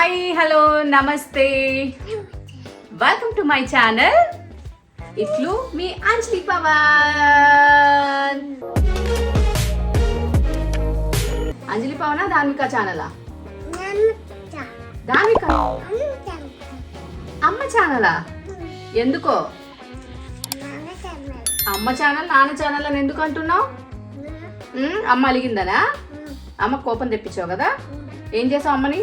Hi hello నమస్తే welcome to my channel ఇట్లు మీ అంజలి పవన్. అంజలి పవనా ధార్మిక ఛానలా? ధార్మిక అమ్మ ఛానలా? ఎందుకో అమ్మ ఛానల్ నాన్న ఛానల్ అని ఎందుకు అంటున్నావు? అమ్మ అలిగిందనా? అమ్మ కోపం తెప్పించావు కదా? ఏం చేసావు అమ్మని?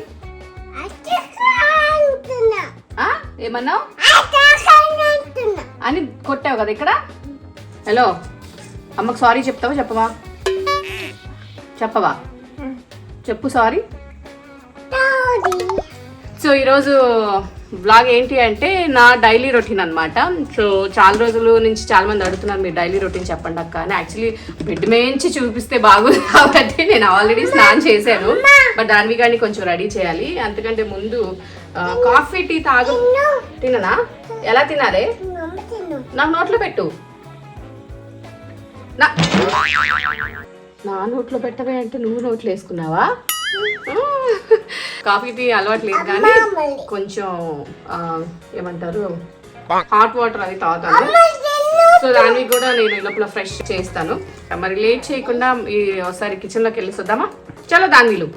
ఏమన్నావు అని కొట్టావు కదా ఇక్కడ. హలో అమ్మకు సారీ చెప్తావా చెప్పవా? చెప్పవా? చెప్పు సారీ. సో ఈరోజు బ్లాగ్ ఏంటి అంటే నా డైలీ రొటీన్ అనమాట. సో చాలా రోజుల నుంచి చాలా మంది అడుగుతున్నారు మీరు డైలీ రొటీన్ చెప్పండి అక్క అని. యాక్చువల్లీ బెడ్ మేంచి చూపిస్తే బాగుంది కాబట్టి నేను ఆల్రెడీ స్నానం చేశాను. బట్ దాని కానీ కొంచెం రెడీ చేయాలి. అంతకంటే ముందు కాఫీ టీ తాగు. తిననా? ఎలా తినాలే? నాకు నోట్లో పెట్టు. నా నోట్లో పెట్టవే అంటే నువ్వు నోట్లో వేసుకున్నావా? కాఫీ టీ అలవాటు లేదు కానీ కొంచెం ఏమంటారు హాట్ వాటర్ అది తాగుతాను. సో దానికి కూడా నేను లోపల ఫ్రెష్ చేస్తాను. మరి లేట్ చేయకుండా ఒకసారి కిచెన్లోకి వెళ్ళి చూద్దామా? చలో దాన్వీలు.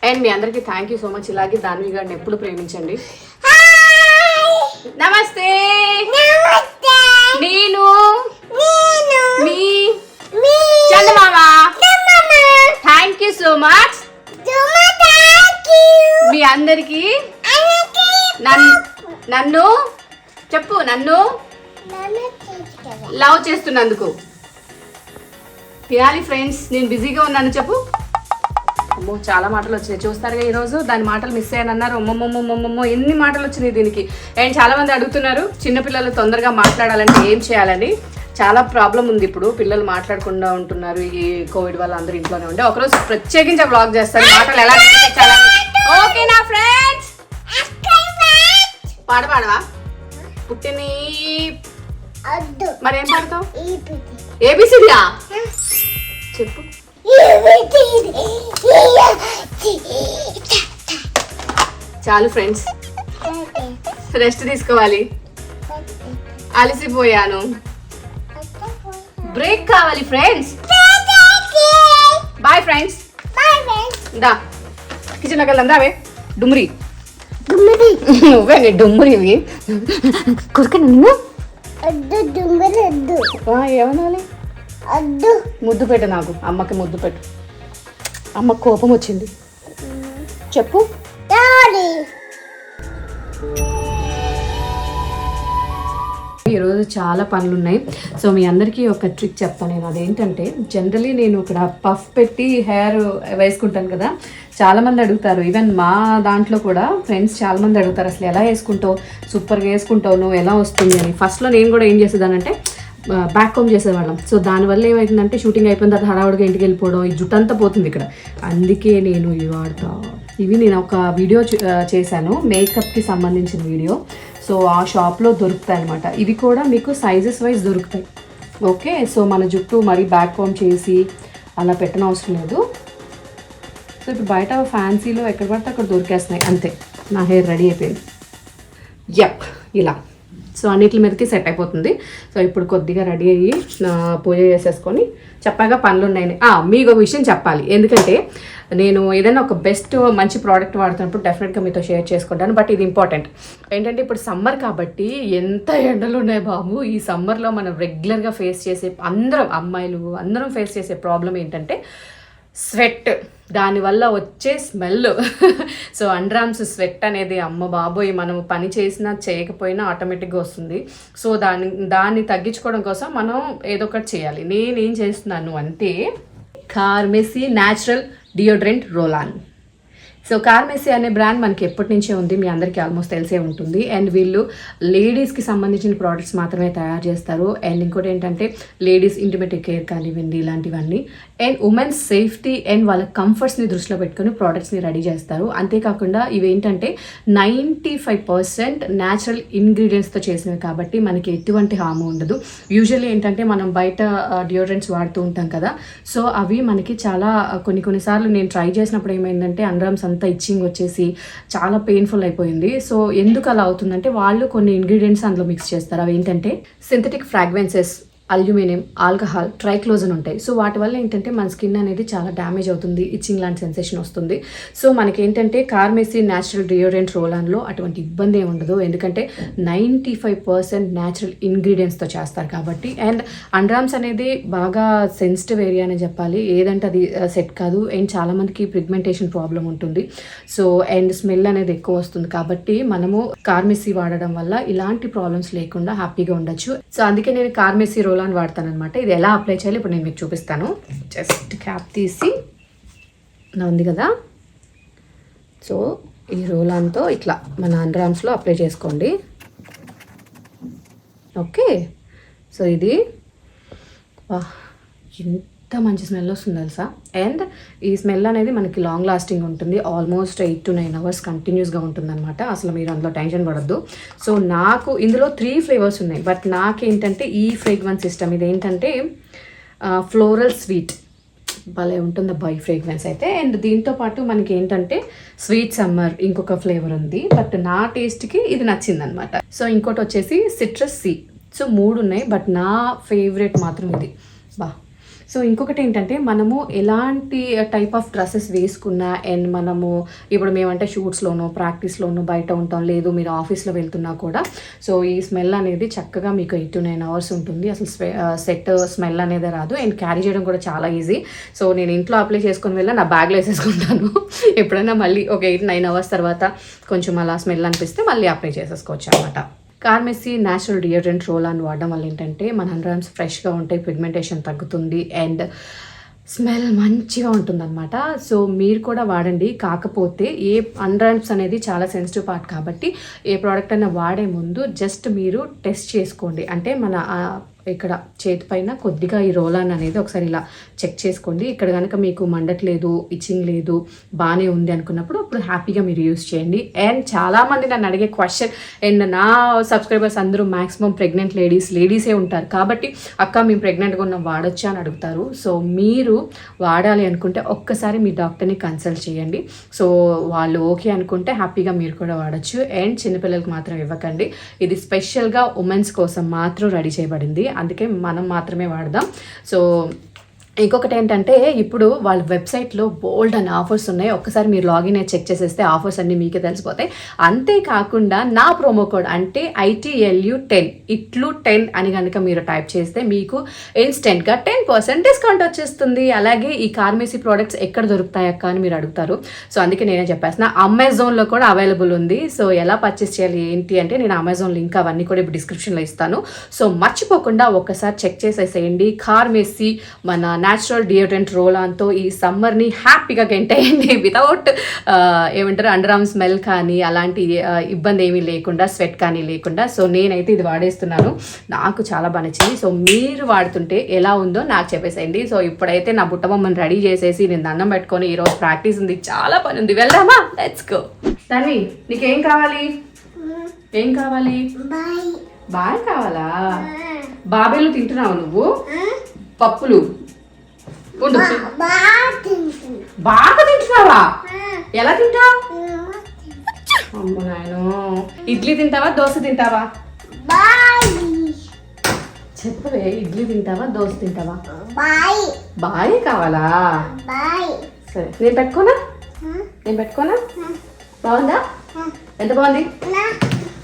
అండ్ మీ అందరికీ థ్యాంక్ యూ సో మచ్. ఇలాగే దాన్వి గారిని ఎప్పుడు ప్రేమించండి. నమస్తే. నేను మీ చందమామ. Thank you so much. మీ అందరికి నన్ను చెప్పు, నన్ను లవ్ చేస్తున్నందుకు. తినాలి ఫ్రెండ్స్, నేను బిజీగా ఉన్నాను చెప్పు. అమ్మో చాలా మాటలు వచ్చినాయి చూస్తారుగా ఈరోజు. దాని మాటలు మిస్ అయ్యాను అన్నారు. అమ్మమ్మమ్మమ్మమ్మో ఎన్ని మాటలు వచ్చినాయి దీనికి. అండ్ చాలా మంది అడుగుతున్నారు చిన్నపిల్లలు తొందరగా మాట్లాడాలంటే ఏం చేయాలని. చాలా ప్రాబ్లం ఉంది ఇప్పుడు, పిల్లలు మాట్లాడకుండా ఉంటున్నారు ఈ కోవిడ్ వల్ల. అందరూ ఇంట్లోనే ఉండే. ఒకరోజు ప్రత్యేకించి బ్లాగ్ చేస్తాను మాటలు ఎలా నేర్పించాలని. ఓకేనా ఫ్రెండ్స్? పాడవా? పుట్టిని మరేం పాడతావు? ఏబిసిడియా చెప్పు. చాలు ఫ్రెండ్స్, రెస్ట్ తీసుకోవాలి. అలసిపోయాను, బ్రేక్ కావాలి ఫ్రెండ్స్. Bye friends. దా కిచెన్లోకి వెళ్దాం. రావే డుమ్రి. నువ్వే నీ డుమ్రివి. కొడుకు నిన్ను ఏమనాలి? ముద్దు పెట్టు నాకు. అమ్మకి ముద్దు పెట్టు. అమ్మకు కోపం వచ్చింది చెప్పు. ఈరోజు చాలా పనులు ఉన్నాయి. సో మీ అందరికీ ఒక ట్రిక్ చెప్తాను నేను. అదేంటంటే జనరలీ నేను ఇక్కడ పఫ్ పెట్టి హెయిర్ వేసుకుంటాను కదా. చాలామంది అడుగుతారు, ఈవెన్ మా దాంట్లో కూడా ఫ్రెండ్స్ చాలామంది అడుగుతారు అసలు ఎలా వేసుకుంటావు, సూపర్గా వేసుకుంటావు, నువ్వు ఎలా వస్తుంది అని. ఫస్ట్లో నేను కూడా ఏం చేసేదానంటే బ్యాక్ కామ్ చేసేవాళ్ళం. సో దానివల్ల ఏమవుతుందంటే షూటింగ్ అయిపోయిన తర్వాత హడావుడిగా ఇంటికి వెళ్ళిపోవడం, ఈ జుట్టు అంతా పోతుంది ఇక్కడ. అందుకే నేను ఇవి వాడతా. ఇవి నేను ఒక వీడియో చేశాను, మేకప్కి సంబంధించిన వీడియో. సో ఆ షాప్లో దొరుకుతాయి అనమాట. ఇవి కూడా మీకు సైజెస్ వైజ్ దొరుకుతాయి. ఓకే, సో మన జుట్టు మరీ బ్యాక్ కామ్ చేసి అలా పెట్టన అవసరం లేదు. సో ఇప్పుడు బయట ఫ్యాన్సీలో ఎక్కడ పడితే అక్కడ దొరికేస్తున్నాయి. అంతే, నా హెయిర్ రెడీ అయిపోయింది. యప్ ఇలా. సో అన్నిటి మీదకి సెట్ అయిపోతుంది. సో ఇప్పుడు కొద్దిగా రెడీ అయ్యి పూజ చేసేసుకొని చెప్పాగా పనులు ఉన్నాయి. మీకు ఒక విషయం చెప్పాలి, ఎందుకంటే నేను ఏదైనా ఒక బెస్ట్ మంచి ప్రోడక్ట్ వాడుతున్నప్పుడు డెఫినెట్గా మీతో షేర్ చేసుకుంటాను. బట్ ఇది ఇంపార్టెంట్ ఏంటంటే ఇప్పుడు సమ్మర్ కాబట్టి ఎంత ఎండలు ఉన్నాయి బాబు. ఈ సమ్మర్లో మనం రెగ్యులర్గా ఫేస్ చేసే అందరం అమ్మాయిలు అందరం ఫేస్ చేసే ప్రాబ్లం ఏంటంటే స్వెట్. దానివల్ల వచ్చే స్మెల్. సో అండర్ఆర్మ్స్ స్వెట్ అనేది అమ్మ బాబోయ్, మనం పని చేసినా చేయకపోయినా ఆటోమేటిక్గా వస్తుంది. సో దాన్ని తగ్గించుకోవడం కోసం మనం ఏదో ఒకటి చేయాలి. నేనేం చేస్తున్నాను అంటే కార్మెసీ న్యాచురల్ డియోడ్రెంట్ రోల్-ఆన్. సో కార్మెసీ అనే బ్రాండ్ మనకి ఎప్పటి నుంచే ఉంది, మీ అందరికీ ఆల్మోస్ట్ తెలిసే ఉంటుంది. అండ్ వీళ్ళు లేడీస్కి సంబంధించిన ప్రోడక్ట్స్ మాత్రమే తయారు చేస్తారు. అండ్ ఇంకోటి ఏంటంటే లేడీస్ ఇంటిమేట్ కేర్ కానివ్వండి ఇలాంటివన్నీ. అండ్ ఉమెన్స్ సేఫ్టీ అండ్ వాళ్ళ కంఫర్ట్స్ని దృష్టిలో పెట్టుకొని ప్రోడక్ట్స్ని రెడీ చేస్తారు. అంతేకాకుండా ఇవేంటంటే 95% న్యాచురల్ ఇంగ్రీడియంట్స్తో చేసినవి కాబట్టి మనకి ఎటువంటి హామ్ ఉండదు. యూజువల్లీ ఏంటంటే మనం బయట డియోడ్రెంట్స్ వాడుతూ ఉంటాం కదా. సో అవి మనకి చాలా కొన్నిసార్లు నేను ట్రై చేసినప్పుడు ఏమైందంటే అండర్ఆర్మ్స్ అంతా ఇచ్చింగ్ వచ్చేసి చాలా పెయిన్ఫుల్ అయిపోయింది. సో ఎందుకు అలా అవుతుందంటే వాళ్ళు కొన్ని ఇంగ్రీడియంట్స్ అందులో మిక్స్ చేస్తారు. అవి ఏంటంటే సింథటిక్ ఫ్రాగ్రెన్సెస్, అల్యూమినియం, ఆల్కహాల్, ట్రైక్లోజన్ ఉంటాయి. సో వాటి వల్ల ఏంటంటే మన స్కిన్ అనేది చాలా డ్యామేజ్ అవుతుంది, ఇచ్చింగ్ లాంటి సెన్సేషన్ వస్తుంది. సో మనకి ఏంటంటే కార్మెసీ న్యాచురల్ డియోడ్రెంట్ రోలాన్లో అటువంటి ఇబ్బంది ఏమి ఉండదు, ఎందుకంటే 95% న్యాచురల్ ఇంగ్రీడియంట్స్తో చేస్తారు కాబట్టి. అండ్ అండర్ఆర్మ్స్ అనేది బాగా సెన్సిటివ్ ఏరియా అని చెప్పాలి, ఏదంటే అది సెట్ కాదు. అండ్ చాలామందికి పిగ్మెంటేషన్ ప్రాబ్లం ఉంటుంది. సో అండ్ స్మెల్ అనేది ఎక్కువ వస్తుంది కాబట్టి మనము కార్మెసీ వాడడం వల్ల ఇలాంటి ప్రాబ్లమ్స్ లేకుండా హ్యాపీగా ఉండొచ్చు. సో అందుకే నేను కార్మెసీ రోలాన్ వాడతాను అనమాట. ఇది ఎలా అప్లై చేయాలి ఇప్పుడు నేను మీకు చూపిస్తాను. జస్ట్ క్యాప్ తీసి నా ఉంది కదా, సో ఈ రోలాన్తో ఇట్లా మన అండర్ ఆర్మ్స్లో అప్లై చేసుకోండి. ఓకే, సో ఇది ఎంత మంచి స్మెల్ వస్తుంది తెలుసా. అండ్ ఈ స్మెల్ అనేది మనకి లాంగ్ లాస్టింగ్ ఉంటుంది, ఆల్మోస్ట్ 8 to 9 hours కంటిన్యూస్గా ఉంటుంది అనమాట. అసలు మీరు అందులో టెన్షన్ పడద్దు. సో నాకు ఇందులో 3 ఫ్లేవర్స్ ఉన్నాయి, బట్ నాకేంటంటే ఈ ఫ్రేగ్రెన్స్ ఇష్టం. ఇదేంటంటే ఫ్లోరల్ స్వీట్, భలే ఉంటుంది అబ్బాయి ఫ్రేగ్రెన్స్ అయితే. అండ్ దీంతో పాటు మనకి ఏంటంటే స్వీట్ సమ్మర్ ఇంకొక ఫ్లేవర్ ఉంది, బట్ నా టేస్ట్కి ఇది నచ్చిందనమాట. సో ఇంకోటి వచ్చేసి సిట్రస్ సీ. సో 3 ఉన్నాయి, బట్ నా ఫేవరెట్ మాత్రం ఇది. సో ఇంకొకటి ఏంటంటే మనము ఎలాంటి టైప్ ఆఫ్ డ్రెస్సెస్ వేసుకున్నా, అండ్ మనము ఇప్పుడు మేమంటే షూట్స్లోనో ప్రాక్టీస్లోనో బయట ఉంటాం, లేదు మీరు ఆఫీస్లో వెళ్తున్నా కూడా సో ఈ స్మెల్ అనేది చక్కగా మీకు 8 to 9 hours ఉంటుంది. అసలు సెట్ స్మెల్ అనేది రాదు. అండ్ క్యారీ చేయడం కూడా చాలా ఈజీ. సో నేను ఇంట్లో అప్లై చేసుకుని వెళ్ళి నా బ్యాగ్లో వేసేసుకుంటాను. ఎప్పుడైనా మళ్ళీ ఒక 8-9 hours తర్వాత కొంచెం అలా స్మెల్ అనిపిస్తే మళ్ళీ అప్లై చేసేసుకోవచ్చు అనమాట. కార్మెసీ న్యాచురల్ డియోడ్రెంట్ రోలాన్ వాడడం వల్ల ఏంటంటే మన అండర్ ఆర్మ్స్ ఫ్రెష్గా ఉంటాయి, పిగ్మెంటేషన్ తగ్గుతుంది, అండ్ స్మెల్ మంచిగా ఉంటుందన్నమాట. సో మీరు కూడా వాడండి. కాకపోతే ఏ అండర్ ఆర్మ్స్ అనేది చాలా సెన్సిటివ్ పార్ట్ కాబట్టి ఏ ప్రోడక్ట్ అయినా వాడే ముందు జస్ట్ మీరు టెస్ట్ చేసుకోండి. అంటే మన ఇక్కడ చేతి పైన కొద్దిగా ఈ రోలాన్ అనేది ఒకసారి ఇలా చెక్ చేసుకోండి. ఇక్కడ కనుక మీకు మండట్లేదు, ఇచ్చింగ్ లేదు, బాగానే ఉంది అనుకున్నప్పుడు అప్పుడు హ్యాపీగా మీరు యూస్ చేయండి. అండ్ చాలామంది నన్ను అడిగే క్వశ్చన్, అండ్ నా సబ్స్క్రైబర్స్ అందరూ మ్యాక్సిమం ప్రెగ్నెంట్ లేడీసే ఉంటారు కాబట్టి అక్క మేము ప్రెగ్నెంట్గా ఉన్నాం వాడొచ్చా అని అడుగుతారు. సో మీరు వాడాలి అనుకుంటే ఒక్కసారి మీ డాక్టర్ని కన్సల్ట్ చేయండి. సో వాళ్ళు ఓకే అనుకుంటే హ్యాపీగా మీరు కూడా వాడచ్చు. అండ్ చిన్నపిల్లలకి మాత్రం ఇవ్వకండి, ఇది స్పెషల్గా ఉమెన్స్ కోసం మాత్రం రెడీ చేయబడింది, అందుకే మనం మాత్రమే వాడదాం. సో ఇంకొకటి ఏంటంటే ఇప్పుడు వాళ్ళ వెబ్సైట్లో బోల్డ్ అని ఆఫర్స్ ఉన్నాయి. ఒక్కసారి మీరు లాగిన్ అయ్యి చెక్ చేసేస్తే ఆఫర్స్ అన్నీ మీకే తెలిసిపోతాయి. అంతేకాకుండా నా ప్రోమో కోడ్ అంటే ITLU10 ITLU10 అని కనుక మీరు టైప్ చేస్తే మీకు ఇన్స్టెంట్గా 10% డిస్కౌంట్ వచ్చేస్తుంది. అలాగే ఈ కార్మెసీ ప్రోడక్ట్స్ ఎక్కడ దొరుకుతాయి అక్క అని మీరు అడుగుతారు. సో అందుకే నేనే చెప్పేస్తున్నా, అమెజాన్లో కూడా అవైలబుల్ ఉంది. సో ఎలా పర్చేస్ చేయాలి ఏంటి అంటే నేను అమెజాన్ లింక్ అవన్నీ కూడా ఇప్పుడు డిస్క్రిప్షన్లో ఇస్తాను. సో మర్చిపోకుండా ఒక్కసారి చెక్ చేసేసేయండి. కార్మెసీ మన న్యాచురల్ డియోడ్రెంట్ రోలాన్తో ఈ సమ్మర్ని హ్యాపీగా గెంటేయండి వితౌట్ ఏమంటారు అండర్ ఆర్మ్ స్మెల్ కానీ అలాంటి ఇబ్బంది ఏమీ లేకుండా, స్వెట్ కానీ లేకుండా. సో నేనైతే ఇది వాడేస్తున్నాను, నాకు చాలా బాగా నచ్చింది. సో మీరు వాడుతుంటే ఎలా ఉందో నాకు చెప్పేసేయండి. సో ఇప్పుడైతే నా బుట్టబొమ్మని రెడీ చేసేసి నేను దండం పెట్టుకొని ఈరోజు ప్రాక్టీస్ ఉంది, చాలా పని ఉంది, వెళ్దామా? Let's go. తన్వి నీకేం కావాలి? ఏం కావాలి? బాయ్ కావాలా? బాబేలు తింటున్నావు నువ్వు? పప్పులు బాగా తింటున్నావా? ఎలా తింటావు? అమ్మ నాయన, ఇడ్లీ తింటావా దోశ తింటావా? చెప్పవే, ఇడ్లీ తింటావా దోశ తింటావా? బాయ్ కావాలా? సరే నేను పెట్టుకోనా? బాగుందా? ఎంత బాగుంది?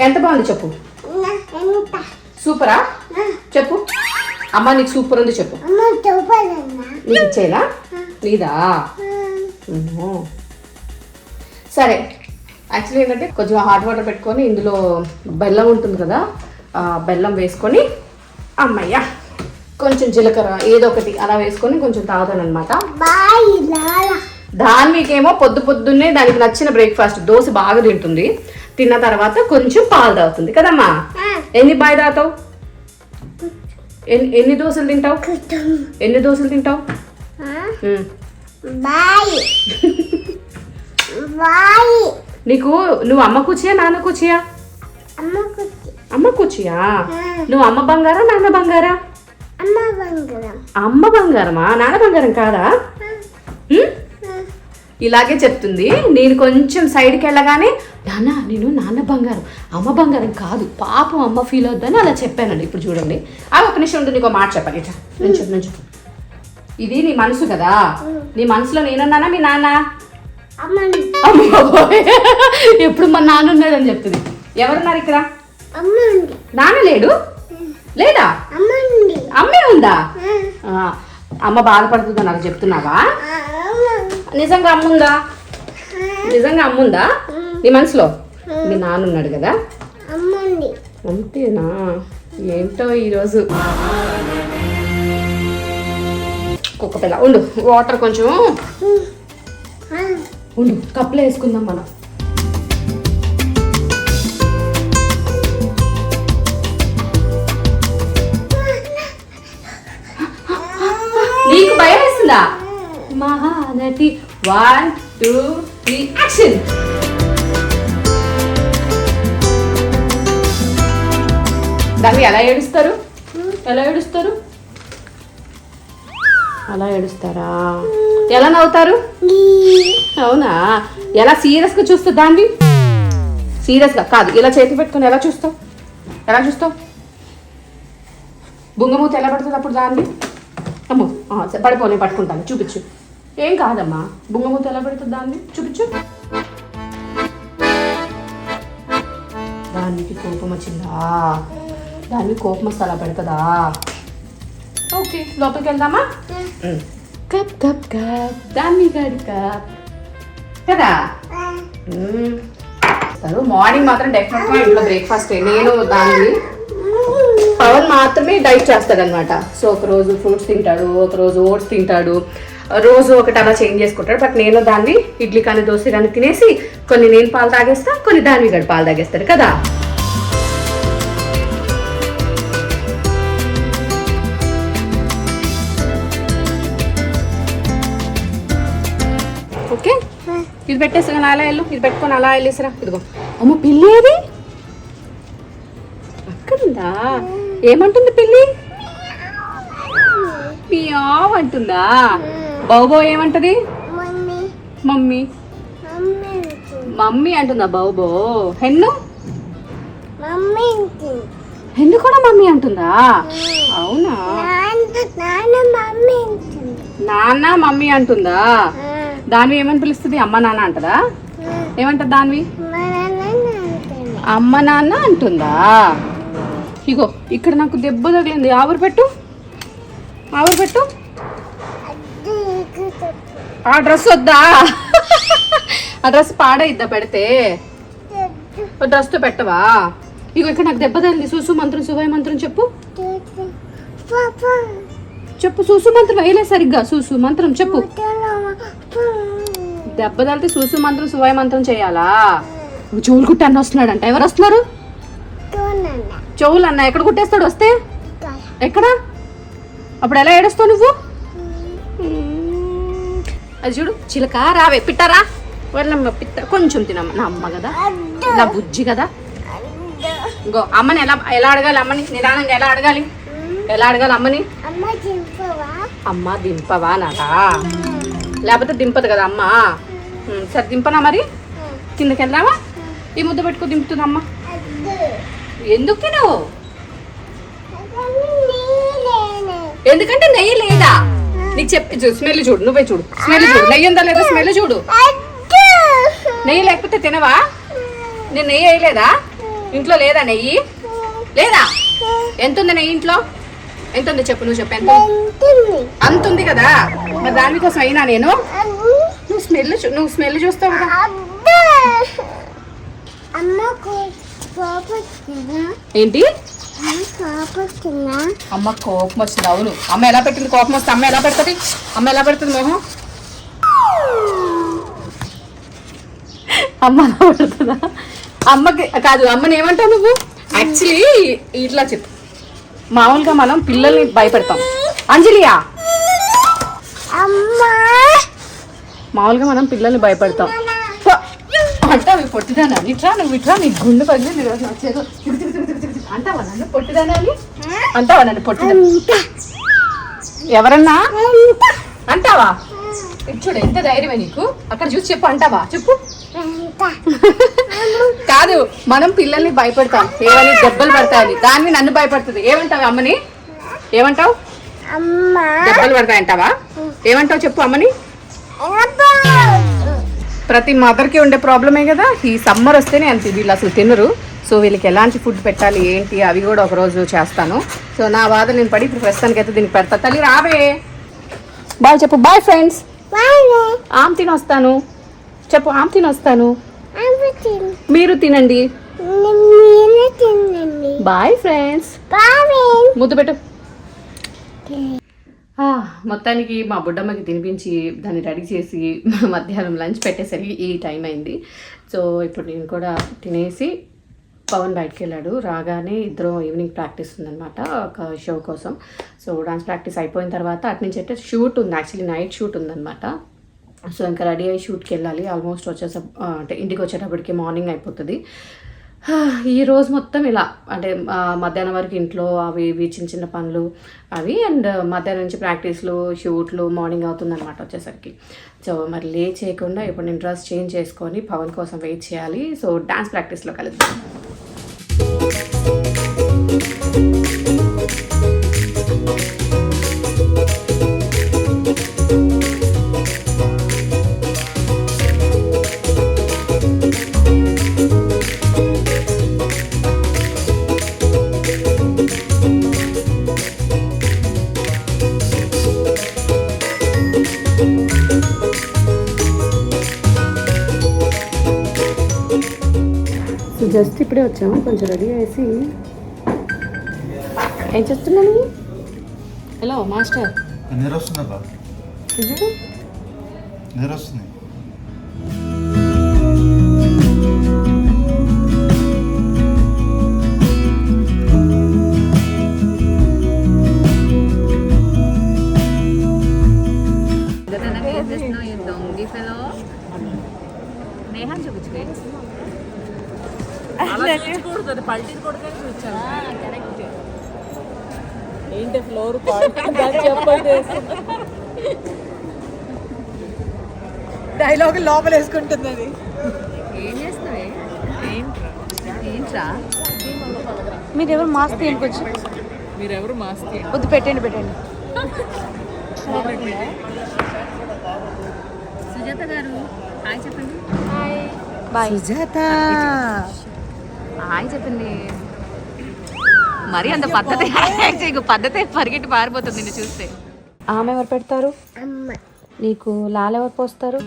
ఎంత బాగుంది చెప్పు. సూపరా? చెప్పు. అమ్మ నీకు సూపర్ ఉంది చెప్పు. నీకు ఇచ్చేలా? నీదా? సరే, యాక్చువల్లీ ఏంటంటే కొంచెం హాట్ వాటర్ పెట్టుకొని ఇందులో బెల్లం ఉంటుంది కదా, బెల్లం వేసుకొని అమ్మయ్య కొంచెం జీలకర్ర ఏదో ఒకటి అలా వేసుకొని కొంచెం తాగుతాను అనమాట. దానికేమో పొద్దున్నే దానికి నచ్చిన బ్రేక్ఫాస్ట్ దోశ బాగా తింటుంది, తిన్న తర్వాత కొంచెం పాలు తాగుతుంది కదమ్మా. ఎన్ని బాయ్ తాగుతావు? ఎన్ని దోశలు తింటావు? నీకు నువ్వు అమ్మ కూర్చియా నాన్న కూర్చియా? అమ్మ కూర్చియా. నువ్వు అమ్మ బంగారా నాన్న బంగారా? అమ్మ బంగారమా? నాన్న బంగారం కాదా? ఇలాగే చెప్తుంది. నేను కొంచెం సైడ్కి వెళ్ళగానే నాన్న బంగారం అమ్మ బంగారం కాదు, పాపం అమ్మ ఫీల్ అవుద్దని అలా చెప్పానండి. ఇప్పుడు చూడండి, ఒక నిమిషం ఉంటుంది, నీకు మాట చెప్పాలి. ఇట్లా నుంచు. ఇది నీ మనసు కదా, నీ మనసులో నేనున్నానా మీ నాన్న? ఎప్పుడు మా నాన్న ఉన్నాడని చెప్తుంది. ఎవరున్నారు ఇక్కడ? నాన్న లేడు? లేదా? అమ్మే ఉందా? అమ్మ బాధపడుతుందా నాకు చెప్తున్నావా? నిజంగా అమ్ముందా? నిజంగా అమ్ముందా నీ మనసులో? మీ నాన్న ఉన్నాడు కదా, అంతేనా? ఏంటో ఈరోజు కుక్క పిల్ల. ఉండు, వాటర్ కొంచెం ఉండు, కప్పులో వేసుకుందాం మనం. నీకు భయం వేస్తుందా? మహానటి 1 2 3 యాక్షన్. దాన్ని ఎలా ఏడుస్తారు? అలా ఏడుస్తారా? ఎలా నవ్వుతారు? అవునా? ఎలా సీరియస్గా చూస్తావు దాన్ని? సీరియస్గా కాదు, ఇలా చేతి పెట్టుకొని ఎలా చూస్తావు? బుంగమూత ఎలా పడుతుంది అప్పుడు దాన్ని? అమ్మో పడిపోయి పట్టుకుంటాను, చూపించు. ఏం కాదమ్మా, బుంగమూత ఎలా పడుతుంది దాన్ని? చూపించు. దానికి కోపం వచ్చిందా? దానికి కోపం వస్తే అలా పెడుతుందా? ఓకే, లోపలికి వెళ్దామా? కప్ కప్ కప్ దాన్ని గాడి కప్ కదా. మార్నింగ్ మాత్రం డెఫినెట్గా ఇంట్లో బ్రేక్ఫాస్ట్. నేను దాన్ని పవన్ మాత్రమే డైట్ చేస్తాడు అనమాట. సో ఒకరోజు ఫ్రూట్స్ తింటాడు, ఒకరోజు ఓట్స్ తింటాడు, రోజు ఒకటి అలా చేంజ్ చేసుకుంటాడు. బట్ నేను దాన్ని ఇడ్లీ కానీ దోశ కానీ తినేసి కొన్ని నేను పాలు తాగేస్తా, కొన్ని దాన్ని గడి పాలు తాగేస్తాడు కదా. ఓకే, ఇది పెట్టేసి అలా వెళ్ళు, ఇది పెట్టుకొని అలా వెళ్ళేసిరా. ఇదిగో అమ్మ పిల్లి ఏది? అక్కడుందా? ఏమంటుంది పిల్లి? మియావ్ అంటుందా? బాబో ఏమంటది? మమ్మీ అంటుందా బాబో? హెన్ను కూడా మమ్మీ అంటుందా? అవునా? నాన్న మమ్మీ అంటుందా? దాన్ని ఏమని పిలుస్తుంది? అమ్మ నాన్న అంటదా? ఏమంటది దాన్ని? అమ్మ నాన్న అంటుందా? ఇగో ఇక్కడ నాకు దెబ్బ తగిలింది, ఆవిరి పెట్టు. ఆ డ్రెస్ వద్దా? ఆ డ్రెస్ పాడైద్దా పెడితే? డ్రెస్తో పెట్టవా? ఇగో ఇక్కడ నాకు దెబ్బ తగిలింది. సూసు మంత్రం శుభాయ మంత్రం చెప్పు. సూసు మంత్రం వేయలే సరిగ్గా. సూసు మంత్రం చెప్పు. దెబ్బ తగిలితే సూసు మంత్రం శుభాయ మంత్రం చేయాలా? చెవులు కుట్టి అన్న వస్తున్నాడంట. ఎవరు వస్తున్నారు? చెవులు అన్న. ఎక్కడ కుట్టేస్తాడు వస్తే? ఎక్కడ? అప్పుడు ఎలా ఏడుస్తావు నువ్వు? అది చూడు, చిలక రావే, పిట్టరా వాళ్ళమ్మ పిట్ట. కొంచెం తినమ్మ, నా అమ్మ కదా, నా బుజ్జి కదా. ఇంకో అమ్మని ఎలా అడగాలి? అమ్మని నిదానంగా ఎలా అడగాలి అమ్మని? అమ్మ దింపవా నారా? లేకపోతే దింపదు కదా అమ్మ. సరే దింపనా మరి? కిందకి వెళ్దామా? ఈ ముద్ద పెట్టుకో, దింపుతుంది అమ్మ. ఎందుకు తినవు? ఎందుకంటే నెయ్యి లేదా? నీకు చెప్పి స్మెల్ చూడు, నువ్వే చూడు, స్మెల్ చూడు, నెయ్యి ఉందా లేదా? స్మెల్ చూడు. నెయ్యి లేకపోతే తినవా? నేను నెయ్యి వేయలేదా? ఇంట్లో లేదా నెయ్యి? లేదా? ఎంత ఉంది నెయ్యి ఇంట్లో? ఎంత ఉంది చెప్పు, నువ్వు చెప్పు. ఎంత? అంత ఉంది కదా, మరి దానికోసం అయినా నేను. నువ్వు స్మెల్ చూస్తావు కదా. ఏంటి? అమ్మ కోపం వచ్చింది. అవును, అమ్మ ఎలా పెట్టింది? కోపం వస్తే అమ్మ ఎలా పెడుతుంది? మొహం అమ్మ ఎలా పెడుతుందా? అమ్మకి కాదు, అమ్మని ఏమంటావు నువ్వు? యాక్చువల్లీ ఇట్లా చెప్పు. మామూలుగా మనం పిల్లల్ని భయపెడతాం. అంజలియా, మామూలుగా మనం పిల్లల్ని భయపెడతాం అంటే అవి పొట్టిదానా? ఇట్లా నువ్వు ఇట్లా నీ గుండె పగిలి అంటావా నన్ను పొట్టిదానా అని? అంటావా నన్ను పొట్టిదా? ఎవరన్నా అంటావా? చూడు ఎంత ధైర్యమే నీకు. అక్కడ చూసి చెప్పు అంటావా? చెప్పు. కాదు, మనం పిల్లల్ని భయపడతాం ఏమని, దెబ్బలు పడతాయని. దాన్ని నన్ను భయపడుతుంది. ఏమంటావు అమ్మని? ఏమంటావు? దెబ్బలు పడతాయంటావా? ఏమంటావు చెప్పు అమ్మని. ప్రతి మదర్కి ఉండే ప్రాబ్లమే కదా. ఈ సమ్మర్ వస్తేనే అంతే, వీళ్ళు అసలు తినరు. సో వీళ్ళకి ఎలాంటి ఫుడ్ పెట్టాలి ఏంటి అవి కూడా ఒకరోజు చేస్తాను. సో నా బాధ నేను పడి ఇప్పుడు ప్రస్తుతానికి అయితే దీనికి పెడతా. తల్లి రావే. బాయ్ చెప్పు. Bye friends. ఆమ్ తినొస్తాను చెప్పు. ఆమ్ తినొస్తాను. మీరు తినండి. Bye friends. ముద్దు పెట్టు. మొత్తానికి మా బుడ్డమ్మకి తినిపించి దాన్ని రెడీ చేసి మధ్యాహ్నం లంచ్ పెట్టేసరికి ఈ టైం అయింది. సో ఇప్పుడు నేను కూడా తినేసి, పవన్ బయటకు వెళ్ళాడు. రాగానే ఇద్దరు ఈవినింగ్ ప్రాక్టీస్ ఉందన్నమాట ఒక షో కోసం. సో డాన్స్ ప్రాక్టీస్ అయిపోయిన తర్వాత అటు నుంచి అయితే షూట్ ఉంది, యాక్చువల్లీ నైట్ షూట్ ఉందన్నమాట. సో ఇంకా రెడీ అయ్యి షూట్కి వెళ్ళాలి. ఆల్మోస్ట్ అంటే ఇంటికి వచ్చేటప్పటికి మార్నింగ్ అయిపోతుంది. ఈ రోజు మొత్తం ఇలా అంటే మధ్యాహ్నం వరకు ఇంట్లో అవి ఇవి చిన్న చిన్న పనులు అవి, అండ్ మధ్యాహ్నం నుంచి ప్రాక్టీస్లు షూట్లు మార్నింగ్ అవుతుందన్నమాట వచ్చేసరికి. సో మరి లేట్ చేయకుండా ఇప్పుడు నేను డ్రెస్ చేంజ్ చేసుకొని పవన్ కోసం వెయిట్ చేయాలి. సో డాన్స్ ప్రాక్టీస్లో కలుద్దాం. జస్ట్ ఇప్పుడే వచ్చాము, కొంచెం రెడీ చేసి. ఏం చేస్తున్నాను? Hello master. దొంగి ఫెలో నేహాన్ చూపించుకే ఏంటి ఫ్లోర్ చెప్పండి. డైలాగ్ లోపల వేసుకుంటుంది అది. ఏం చేస్తున్నావే? ఏంట్రా మీరెవరు మాస్క్ తీయకొచ్చి? మీరెవరు మాస్క్ వద్దు, పెట్టండి పెట్టండి. సుజాత గారు హాయ్ చెప్పండి. బాయ్ సుజాత. హాయ్ చెప్పండి. మరి అంత పద్ధతి పరిగెట్టి పారిపోతుంది నిన్ను చూస్తే. ఆమె ఎవరు పెడతారు? నీకు లాల్ ఎవరు పోస్తారు?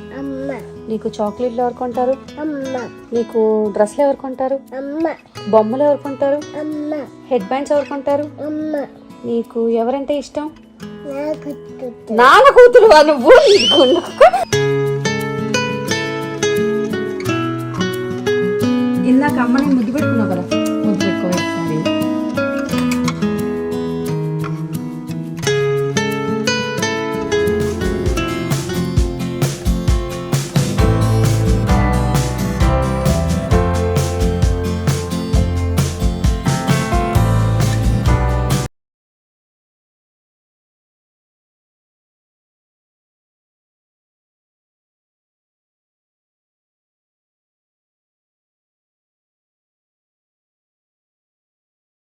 నీకు చాక్లెట్లు ఎవరు కొంటారు? నీకు డ్రెస్లు ఎవరు కొంటారు? బొమ్మలు ఎవరు కొంటారు? హెడ్ బ్యాండ్స్ ఎవరు కొంటారు? నీకు ఎవరంటే ఇష్టం? నాన్న కూతురు నువ్వు. ఇందాక అమ్మని ముద్దు పెట్టుకున్నావు కదా.